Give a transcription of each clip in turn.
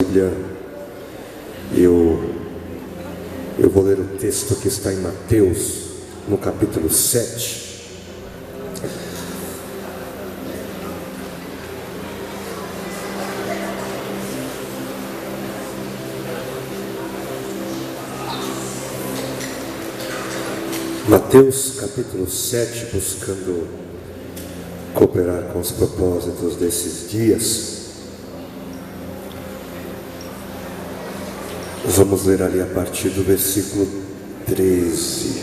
Bíblia, eu vou ler o texto que está em Mateus, no capítulo 7. Mateus capítulo 7, buscando cooperar com os propósitos desses dias. Vamos ler ali a partir do versículo 13.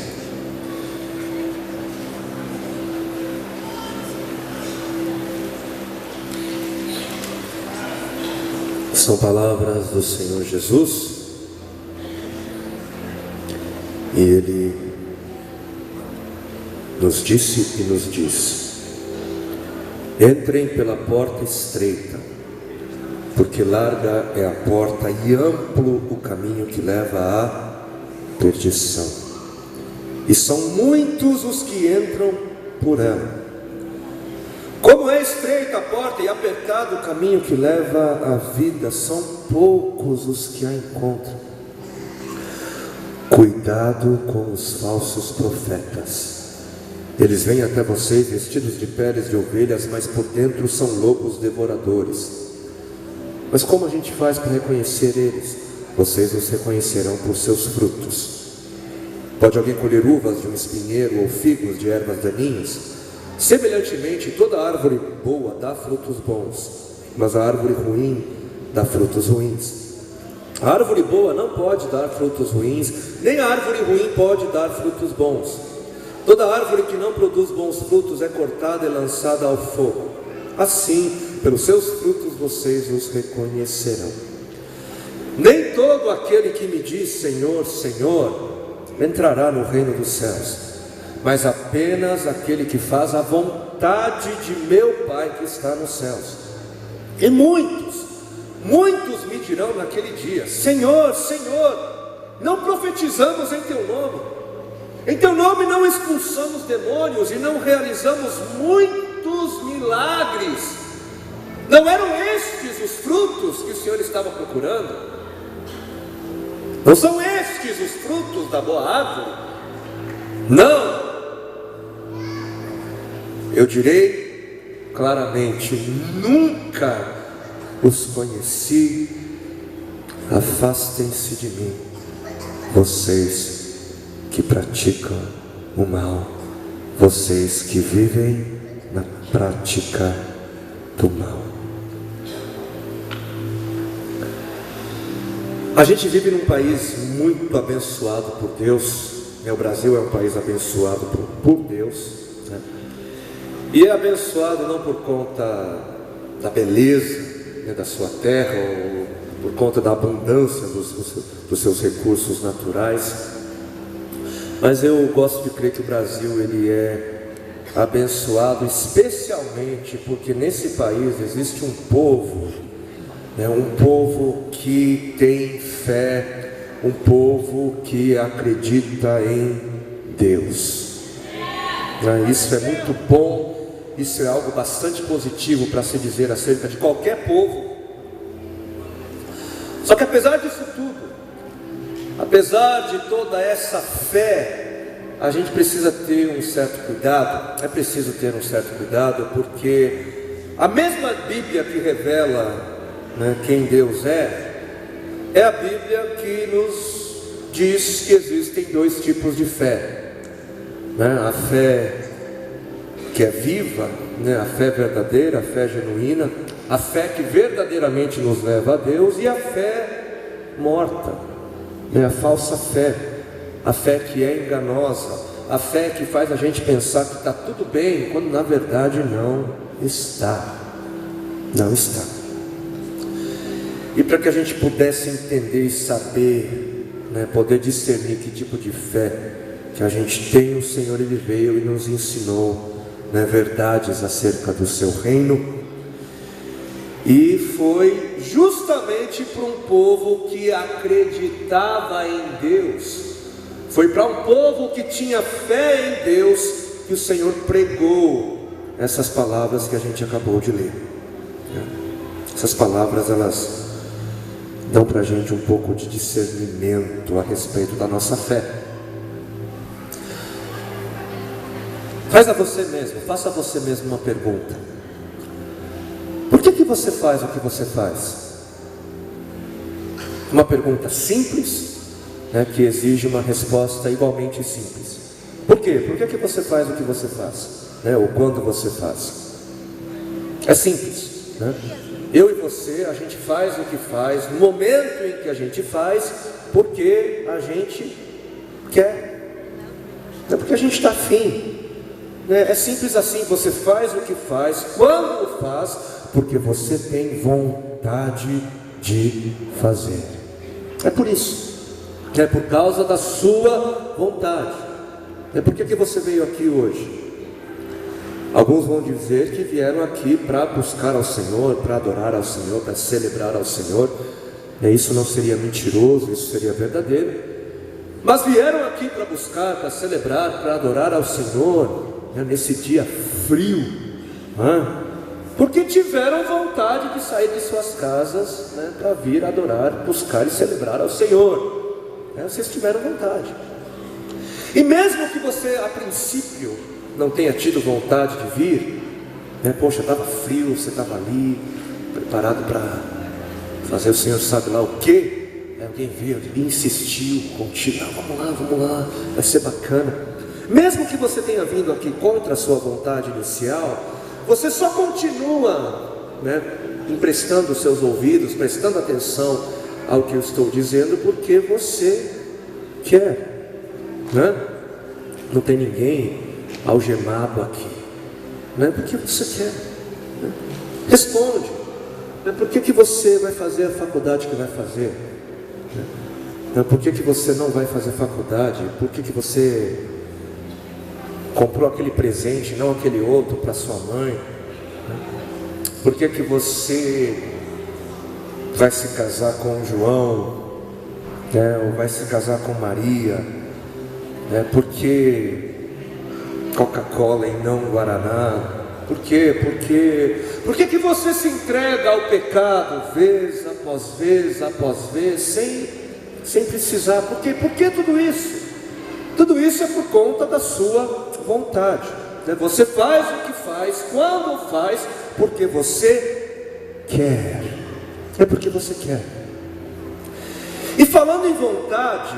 São palavras do Senhor Jesus, e Ele nos disse e nos diz: entrem pela porta estreita, porque larga é a porta e amplo o caminho que leva à perdição, e são muitos os que entram por ela. Como é estreita a porta e apertado o caminho que leva à vida, são poucos os que a encontram. Cuidado com os falsos profetas. Eles vêm até vocês vestidos de peles de ovelhas, mas por dentro são lobos devoradores. Mas como a gente faz para reconhecer eles? Vocês os reconhecerão por seus frutos. Pode alguém colher uvas de um espinheiro ou figos de ervas daninhas? Semelhantemente, toda árvore boa dá frutos bons, mas a árvore ruim dá frutos ruins. A árvore boa não pode dar frutos ruins, nem a árvore ruim pode dar frutos bons. Toda árvore que não produz bons frutos é cortada e lançada ao fogo. Assim, pelos seus frutos vocês os reconhecerão. Nem todo aquele que me diz Senhor, Senhor, entrará no reino dos céus, mas apenas aquele que faz a vontade de meu Pai que está nos céus. E muitos me dirão naquele dia: Senhor, Senhor, não profetizamos em teu nome? Em teu nome não expulsamos demônios e não realizamos muitos milagres? Não eram estes os frutos que o Senhor estava procurando? Não são estes os frutos da boa árvore? Não! Eu direi claramente: nunca os conheci. Afastem-se de mim, vocês que praticam o mal, vocês que vivem na prática do mal. A gente vive num país muito abençoado por Deus, O Brasil é um país abençoado por Deus, né? E é abençoado não por conta da beleza, né, da sua terra, ou por conta da abundância dos seus recursos naturais. Mas eu gosto de crer que o Brasil ele é abençoado especialmente porque nesse país existe um povo, né, um povo que tem fé, um povo que acredita em Deus. Isso é muito bom, isso é algo bastante positivo para se dizer acerca de qualquer povo. Só que apesar disso tudo, apesar de toda essa fé, a gente precisa ter um certo cuidado. É preciso ter um certo cuidado, porque a mesma Bíblia que revela, né, quem Deus é a Bíblia que nos diz que existem dois tipos de fé, né? A fé que é viva, né? A fé verdadeira, a fé genuína, a fé que verdadeiramente nos leva a Deus, e a fé morta, a falsa fé, a fé que é enganosa, a fé que faz a gente pensar que está tudo bem, quando na verdade não está. E para que a gente pudesse entender e saber, né, poder discernir que tipo de fé que a gente tem, o Senhor ele veio e nos ensinou, né, verdades acerca do seu reino. E foi justamente para um povo que acreditava em Deus, foi para um povo que tinha fé em Deus, que o Senhor pregou essas palavras que a gente acabou de ler. Essas palavras dão para a gente um pouco de discernimento a respeito da nossa fé. Faça a você mesmo uma pergunta: por que você faz o que você faz? Uma pergunta simples, né, que exige uma resposta igualmente simples. Por quê? Por que você faz o que você faz? Né, ou quando você faz? É simples, né? Eu e você, a gente faz o que faz no momento em que a gente faz, porque a gente quer, não é porque a gente está afim. É simples assim, você faz o que faz, quando faz, porque você tem vontade de fazer. É por isso, é por causa da sua vontade. É por que você veio aqui hoje? Alguns vão dizer que vieram aqui para buscar ao Senhor, para adorar ao Senhor, para celebrar ao Senhor. Isso não seria mentiroso, isso seria verdadeiro. Mas vieram aqui para buscar, para celebrar, para adorar ao Senhor, nesse dia frio, porque tiveram vontade de sair de suas casas, para vir adorar, buscar e celebrar ao Senhor. Vocês tiveram vontade. E mesmo que você a princípio não tenha tido vontade de vir, poxa, estava frio, você estava ali preparado para fazer o Senhor sabe lá o quê, alguém veio e insistiu contigo: vamos lá, vai ser bacana. Mesmo que você tenha vindo aqui contra a sua vontade inicial, você só continua, emprestando os seus ouvidos, prestando atenção ao que eu estou dizendo, porque você quer, Não tem ninguém algemado aqui, porque você quer. Responde: por que você vai fazer a faculdade que vai fazer? Por que você não vai fazer faculdade? Por que você comprou aquele presente, não aquele outro para sua mãe? Por que você vai se casar com João, ou vai se casar com Maria? Por que Coca-Cola e não Guaraná? Por quê? Por que você se entrega ao pecado vez após vez, sem precisar? Por que tudo isso? Tudo isso é por conta da sua vontade. Você faz o que faz, quando faz, porque você quer. É porque você quer. E falando em vontade,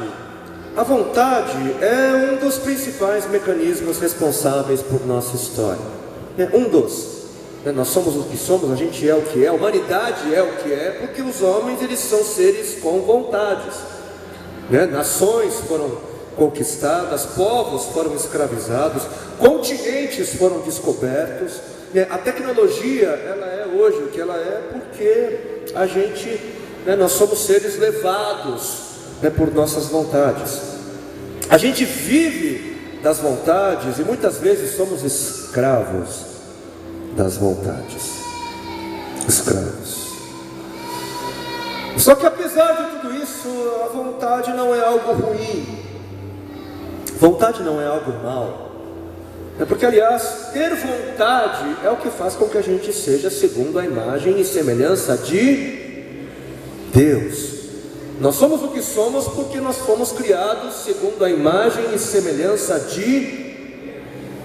a vontade é um dos principais mecanismos responsáveis por nossa história. Um dos. Nós somos o que somos, a gente é o que é, a humanidade é o que é, porque os homens, eles são seres com vontades. Nações foram conquistadas, povos foram escravizados, continentes foram descobertos. A tecnologia, ela é hoje o que ela é porque a gente, nós somos seres levados, por nossas vontades. A gente vive das vontades e muitas vezes somos escravos das vontades. Escravos. Só que apesar de tudo isso, a vontade não é algo ruim. Vontade não é algo mau. Porque, aliás, ter vontade é o que faz com que a gente seja segundo a imagem e semelhança de Deus. Nós somos o que somos porque nós fomos criados segundo a imagem e semelhança de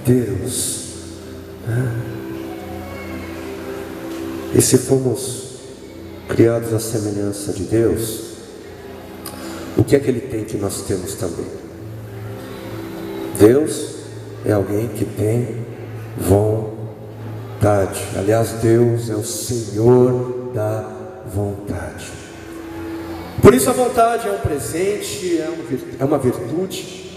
Deus. E se fomos criados à semelhança de Deus, o que é que Ele tem que nós temos também? Deus é alguém que tem vontade. Aliás, Deus é o Senhor da vontade. Por isso a vontade é um presente, é uma virtude.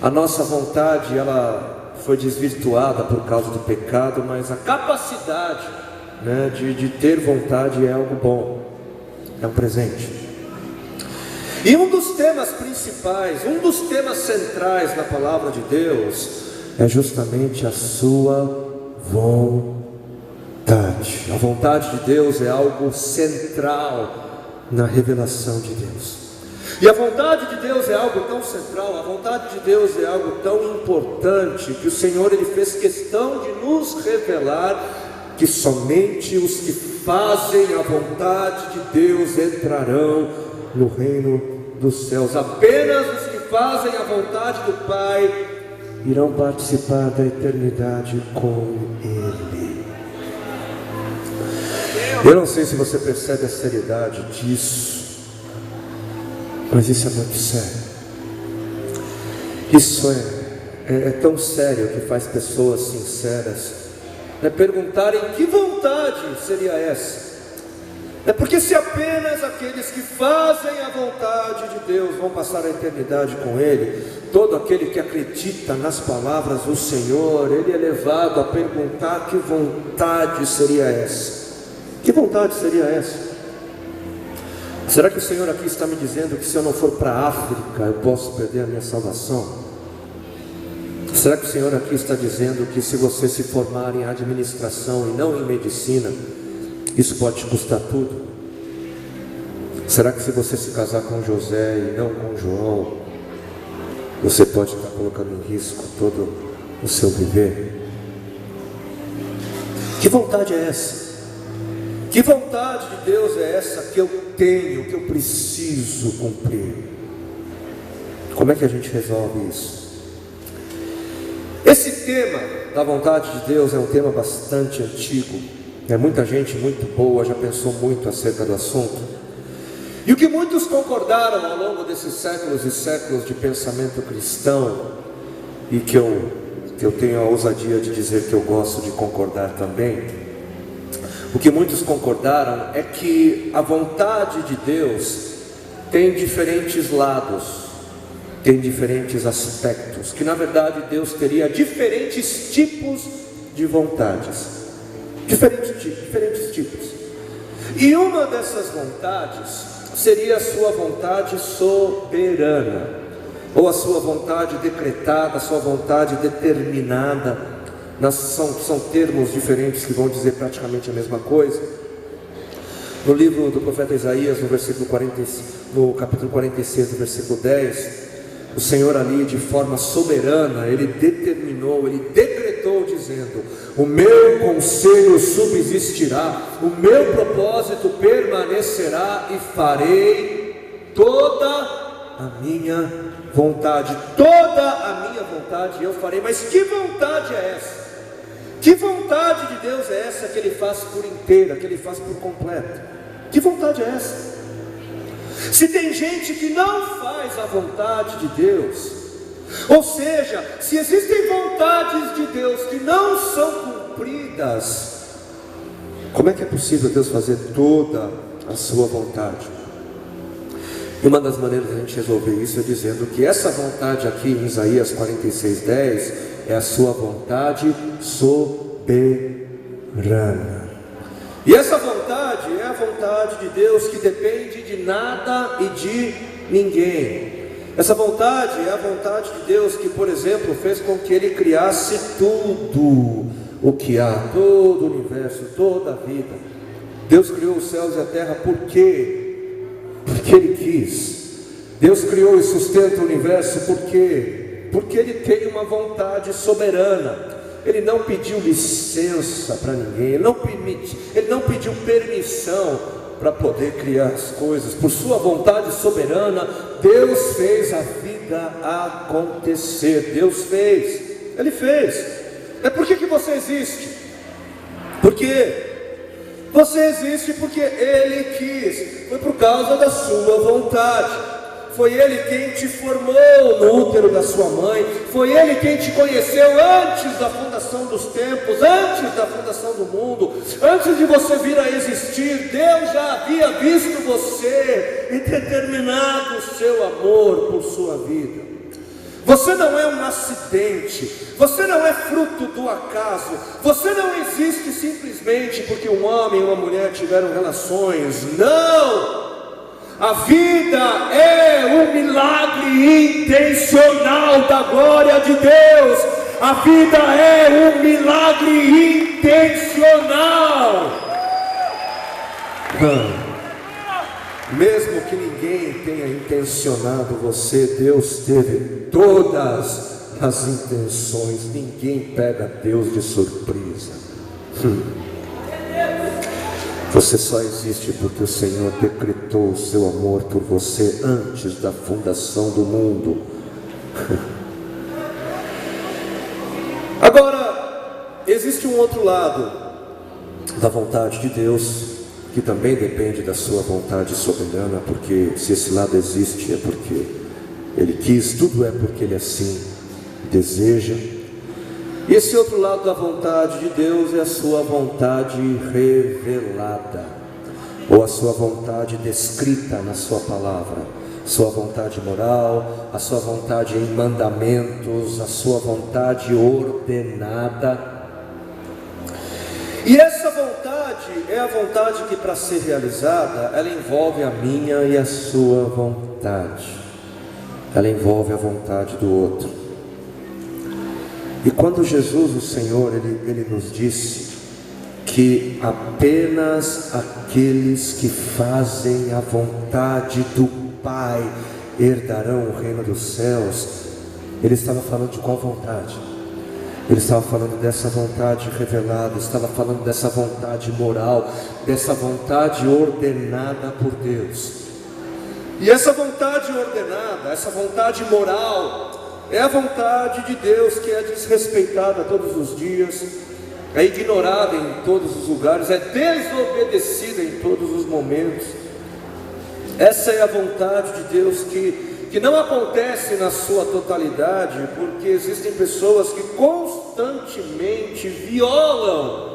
A nossa vontade, ela foi desvirtuada por causa do pecado, mas a capacidade, de ter vontade é algo bom, é um presente. E um dos temas principais, um dos temas centrais na palavra de Deus é justamente a sua vontade. A vontade de Deus é algo central na revelação de Deus. E a vontade de Deus é algo tão central, a vontade de Deus é algo tão importante, que o Senhor, Ele fez questão de nos revelar que somente os que fazem a vontade de Deus entrarão no reino dos céus. Apenas os que fazem a vontade do Pai irão participar da eternidade com Ele. Eu não sei se você percebe a seriedade disso, mas isso é muito sério. Isso é tão sério que faz pessoas sinceras perguntarem que vontade seria essa. Porque se apenas aqueles que fazem a vontade de Deus vão passar a eternidade com Ele, todo aquele que acredita nas palavras do Senhor, ele é levado a perguntar que vontade seria essa. Que vontade seria essa? Será que o Senhor aqui está me dizendo que se eu não for para a África eu posso perder a minha salvação? Será que o Senhor aqui está dizendo que se você se formar em administração e não em medicina, isso pode te custar tudo? Será que se você se casar com José e não com João, você pode estar colocando em risco todo o seu viver? Que vontade é essa? Que vontade de Deus é essa que eu tenho, que eu preciso cumprir? Como é que a gente resolve isso? Esse tema da vontade de Deus é um tema bastante antigo. Muita gente muito boa já pensou muito acerca do assunto. E o que muitos concordaram ao longo desses séculos e séculos de pensamento cristão, e que eu tenho a ousadia de dizer que eu gosto de concordar também, o que muitos concordaram é que a vontade de Deus tem diferentes lados, tem diferentes aspectos, que na verdade Deus teria diferentes tipos de vontades, diferentes tipos. E uma dessas vontades seria a sua vontade soberana, ou a sua vontade decretada, a sua vontade determinada. São termos diferentes que vão dizer praticamente a mesma coisa. No livro do profeta Isaías, no capítulo 46, no versículo 10, o Senhor ali de forma soberana, Ele determinou, Ele decretou dizendo: o meu conselho subsistirá, o meu propósito permanecerá e farei toda a minha vontade, toda a minha vontade eu farei. Mas que vontade é essa? Que vontade de Deus é essa que Ele faz por inteira, que Ele faz por completo? Que vontade é essa? Se tem gente que não faz a vontade de Deus, ou seja, se existem vontades de Deus que não são cumpridas, como é que é possível Deus fazer toda a sua vontade? E uma das maneiras de a gente resolver isso é dizendo que essa vontade aqui em Isaías 46:10 é a sua vontade soberana. E essa vontade é a vontade de Deus que depende de nada e de ninguém. Essa vontade é a vontade de Deus que, por exemplo, fez com que Ele criasse tudo o que há, todo o universo, toda a vida. Deus criou os céus e a terra por quê? Porque Ele quis. Deus criou e sustenta o universo por quê? Porque Ele tem uma vontade soberana. Ele não pediu licença para ninguém, Ele não pediu permissão para poder criar as coisas. Por sua vontade soberana, Deus fez a vida acontecer. Deus fez, Ele fez. Por que você existe? Porque você existe porque Ele quis, foi por causa da sua vontade. Foi Ele quem te formou no útero da sua mãe. Foi Ele quem te conheceu antes da fundação dos tempos, antes da fundação do mundo. Antes de você vir a existir, Deus já havia visto você e determinado o seu amor por sua vida. Você não é um acidente, você não é fruto do acaso, você não existe simplesmente porque um homem e uma mulher tiveram relações. Não! A vida é um milagre intencional da glória de Deus. A vida é um milagre intencional. Mesmo que ninguém tenha intencionado você, Deus teve todas as intenções. Ninguém pega Deus de surpresa. Você só existe porque o Senhor decretou o seu amor por você antes da fundação do mundo. Agora, existe um outro lado da vontade de Deus, que também depende da sua vontade soberana, porque se esse lado existe é porque Ele quis, tudo é porque Ele assim deseja. E esse outro lado da vontade de Deus é a sua vontade revelada, ou a sua vontade descrita na sua palavra, sua vontade moral, a sua vontade em mandamentos, a sua vontade ordenada. E essa vontade é a vontade que, para ser realizada, ela envolve a minha e a sua vontade, ela envolve a vontade do outro. E quando Jesus, o Senhor, Ele nos disse que apenas aqueles que fazem a vontade do Pai herdarão o reino dos céus, Ele estava falando de qual vontade? Ele estava falando dessa vontade revelada, estava falando dessa vontade moral, dessa vontade ordenada por Deus. E essa vontade ordenada, essa vontade moral, é a vontade de Deus que é desrespeitada todos os dias, é ignorada em todos os lugares, é desobedecida em todos os momentos. Essa é a vontade de Deus que não acontece na sua totalidade, porque existem pessoas que constantemente violam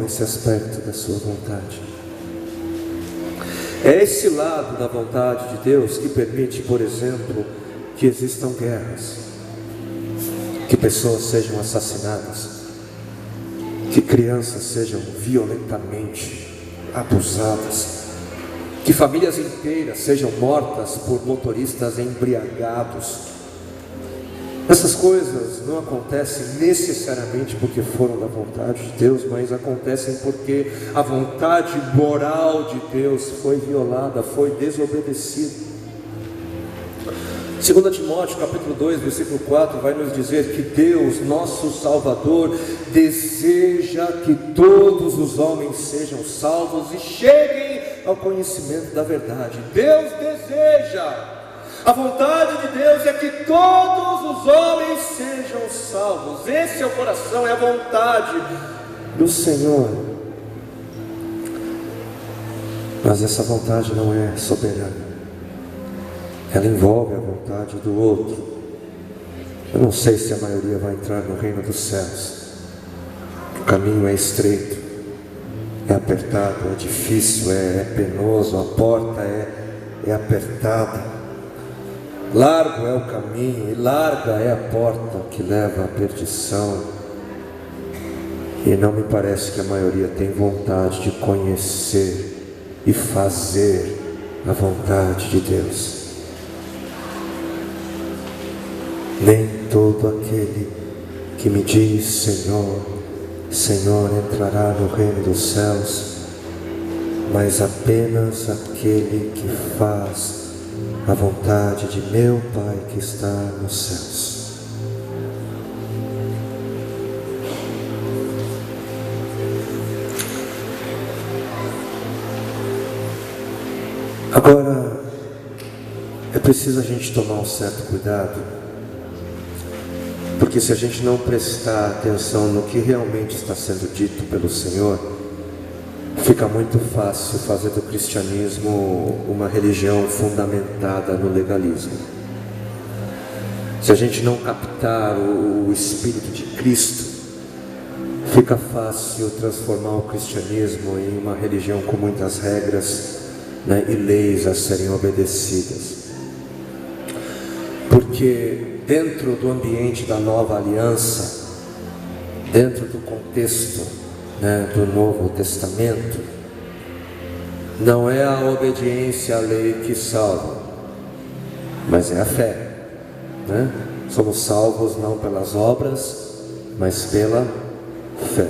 esse aspecto da sua vontade. É esse lado da vontade de Deus que permite, por exemplo, que existam guerras, que pessoas sejam assassinadas, que crianças sejam violentamente abusadas, que famílias inteiras sejam mortas por motoristas embriagados. Essas coisas não acontecem necessariamente porque foram da vontade de Deus, mas acontecem porque a vontade moral de Deus foi violada, foi desobedecida. 2 Timóteo capítulo 2, versículo 4 vai nos dizer que Deus, nosso Salvador, deseja que todos os homens sejam salvos e cheguem ao conhecimento da verdade. Deus deseja. A vontade de Deus é que todos os homens sejam salvos. Esse é o coração, é a vontade do Senhor. Mas essa vontade não é soberana. Ela envolve a vontade do outro. Eu não sei se a maioria vai entrar no reino dos céus. O caminho é estreito, é apertado, é difícil, é penoso, a porta é apertada. Largo é o caminho e larga é a porta que leva à perdição. E não me parece que a maioria tem vontade de conhecer e fazer a vontade de Deus. Nem todo aquele que me diz Senhor, Senhor entrará no reino dos céus, mas apenas aquele que faz a vontade de meu Pai que está nos céus. Agora, é preciso a gente tomar um certo cuidado, porque se a gente não prestar atenção no que realmente está sendo dito pelo Senhor, fica muito fácil fazer do cristianismo uma religião fundamentada no legalismo. Se a gente não captar o Espírito de Cristo, fica fácil transformar o cristianismo em uma religião com muitas regras, né, e leis a serem obedecidas. Porque dentro do ambiente da nova aliança, dentro do contexto, né, do Novo Testamento, não é a obediência à lei que salva, mas é a fé, né? Somos salvos não pelas obras, mas pela fé.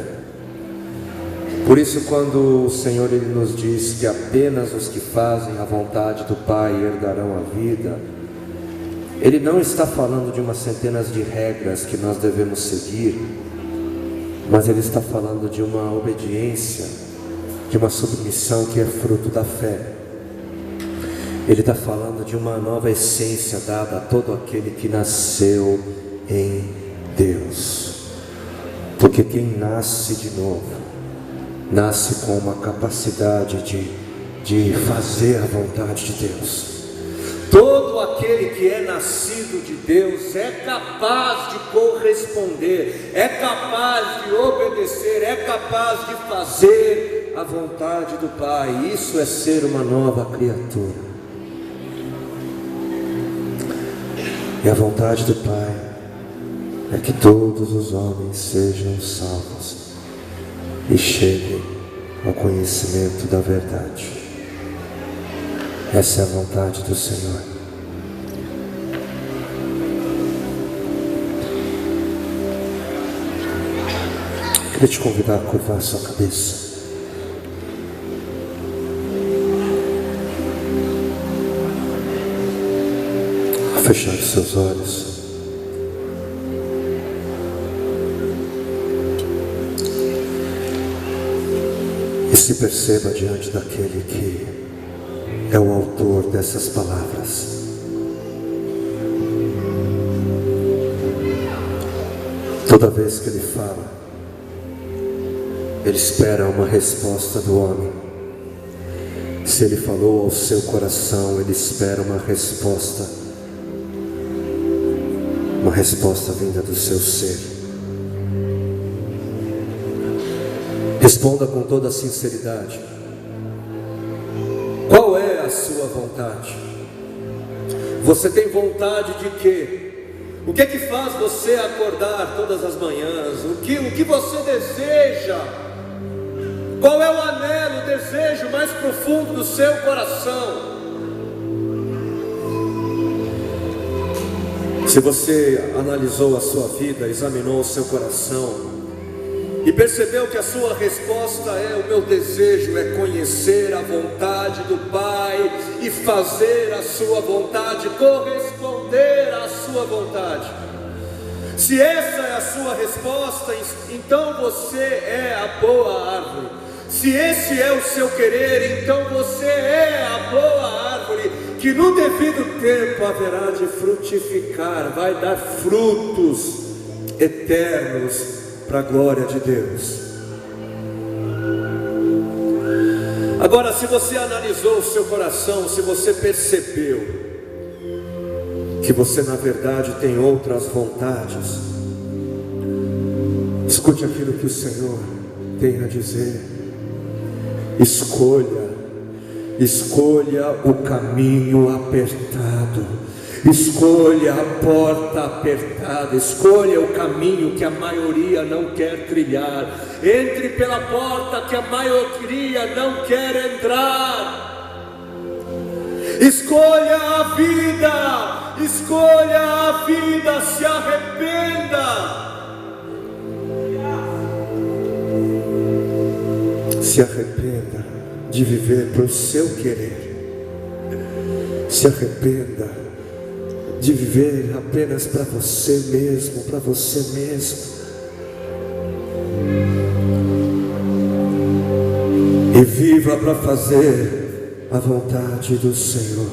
Por isso, quando o Senhor Ele nos diz que apenas os que fazem a vontade do Pai herdarão a vida, Ele não está falando de umas centenas de regras que nós devemos seguir, mas ele está falando de uma obediência, de uma submissão que é fruto da fé. Ele está falando de uma nova essência dada a todo aquele que nasceu em Deus. Porque quem nasce de novo, nasce com uma capacidade de fazer a vontade de Deus. Todo aquele que é nascido de Deus é capaz de corresponder, é capaz de obedecer, é capaz de fazer a vontade do Pai. Isso é ser uma nova criatura. E a vontade do Pai é que todos os homens sejam salvos e cheguem ao conhecimento da verdade. Essa é a vontade do Senhor. Queria te convidar a curvar a sua cabeça. A fechar os seus olhos. E se perceba diante daquele que é o autor dessas palavras. Toda vez que ele fala, ele espera uma resposta do homem. Se ele falou ao seu coração, ele espera uma resposta vinda do seu ser. Responda com toda a sinceridade. Qual é a sua vontade? Você tem vontade de quê? O que é que faz você acordar todas as manhãs? O que você deseja? Qual é o anelo, o desejo mais profundo do seu coração? Se você analisou a sua vida, examinou o seu coração e percebeu que a sua resposta é: o meu desejo é conhecer a vontade do Pai e fazer a sua vontade, corresponder à sua vontade. Se essa é a sua resposta, então você é a boa árvore. Se esse é o seu querer, então você é a boa árvore, que no devido tempo haverá de frutificar, vai dar frutos eternos para a glória de Deus. Agora, se você analisou o seu coração, se você percebeu que você na verdade tem outras vontades, escute aquilo que o Senhor tem a dizer. Escolha o caminho apertado, escolha a porta apertada, escolha o caminho que a maioria não quer trilhar, entre pela porta que a maioria não quer entrar. Escolha a vida, se arrependa. Se arrependa de viver para o seu querer. Se arrependa de viver apenas para você mesmo, para você mesmo. E viva para fazer a vontade do Senhor.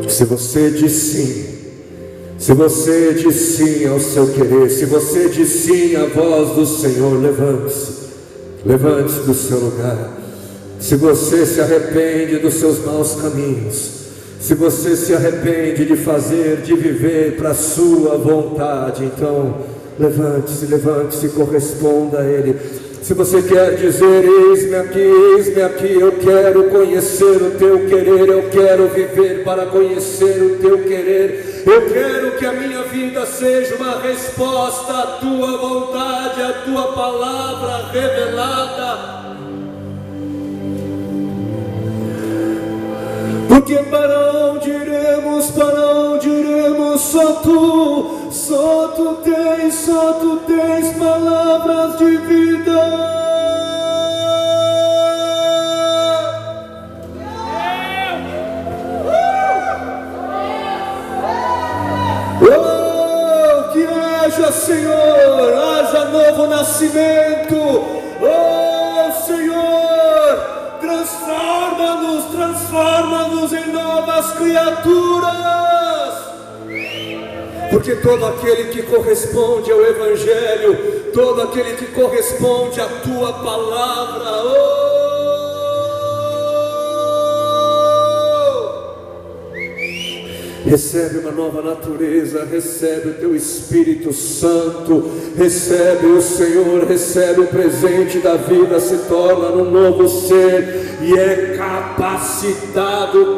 Se você diz sim, se você diz sim ao seu querer, se você diz sim à voz do Senhor, levante-se do seu lugar. Se você se arrepende dos seus maus caminhos, se você se arrepende de viver para a sua vontade, então levante-se, corresponda a Ele. Se você quer dizer: eis-me aqui, eu quero conhecer o teu querer, eu quero viver para conhecer o teu querer, eu quero que a minha vida seja uma resposta à tua vontade, à tua palavra revelada. Porque para onde iremos, só tu tens palavras de vida. Oh, que haja, Senhor, nascimento. Oh Senhor, transforma-nos em novas criaturas. Porque todo aquele que corresponde ao Evangelho, todo aquele que corresponde à Tua palavra, recebe uma nova natureza, recebe o Teu Espírito Santo, recebe o Senhor, recebe o presente da vida, se torna um novo ser e é capacitado.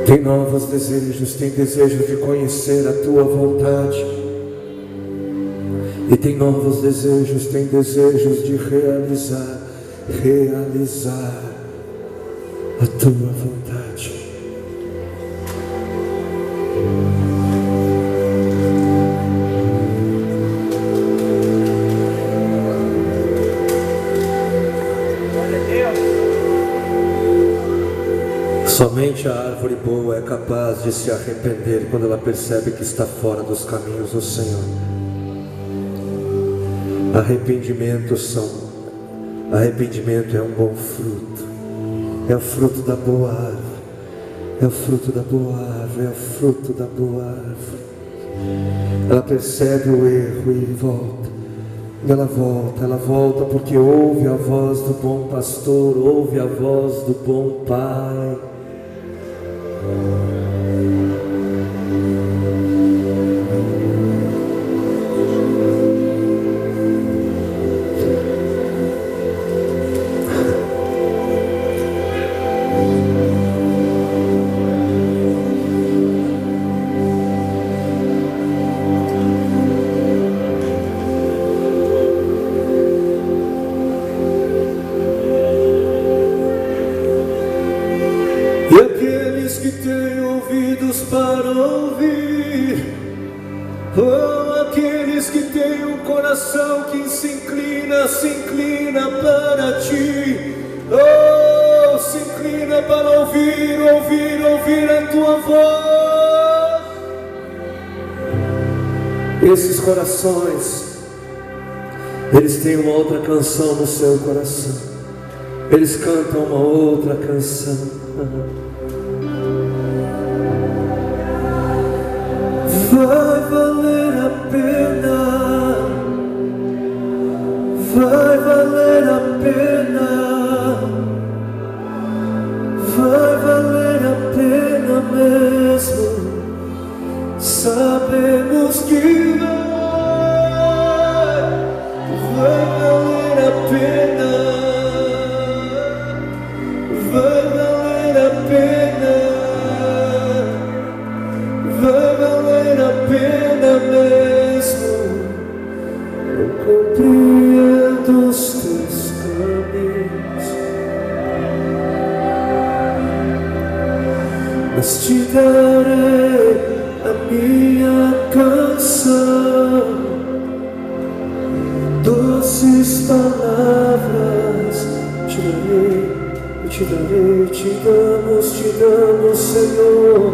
Tem novos desejos, tem desejo de conhecer a Tua vontade, e tem novos desejos, tem desejos de realizar a Tua vontade. Somente a árvore boa é capaz de se arrepender quando ela percebe que está fora dos caminhos do Senhor. Arrependimento é um bom fruto. É o fruto da boa árvore. É o fruto da boa árvore. É o fruto da boa árvore. Ela percebe o erro e volta. Ela volta porque ouve a voz do bom pastor, ouve a voz do bom Pai. E aqueles que têm ouvidos para ouvir, oh, aqueles que têm um coração que se inclina para Ti, oh, se inclina para ouvir a Tua voz. Esses corações, eles têm uma outra canção no seu coração, eles cantam uma outra canção. Vai valer a pena, vai valer a pena, vai valer a pena mesmo. Sabemos que vai valer a pena, vai valer a pena, vai valer a pena mesmo. Eu compreendo os Teus caminhos, mas Te darei a minha canção, doces palavras te darei, te damos, Senhor,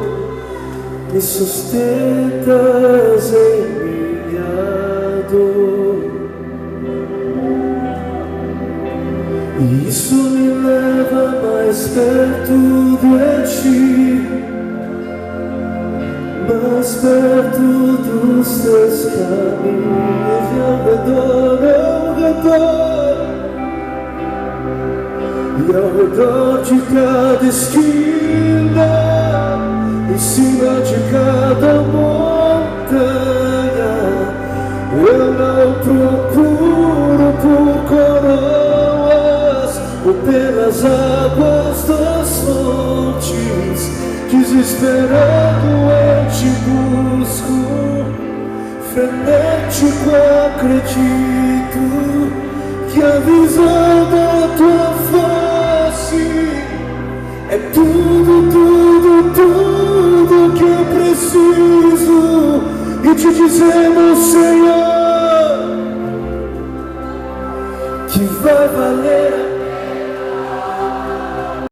me sustentas em minha dor, e isso me leva mais perto de Ti, mais perto dos Teus caminhos, e ao redor, e ao redor de cada esquina, em cima de cada montanha, eu não procuro por coroas ou pelas águas das fontes, desesperado eu Te busco, frenético acredito que a visão da Tua face é tudo que eu preciso, e Te dizemos, Senhor,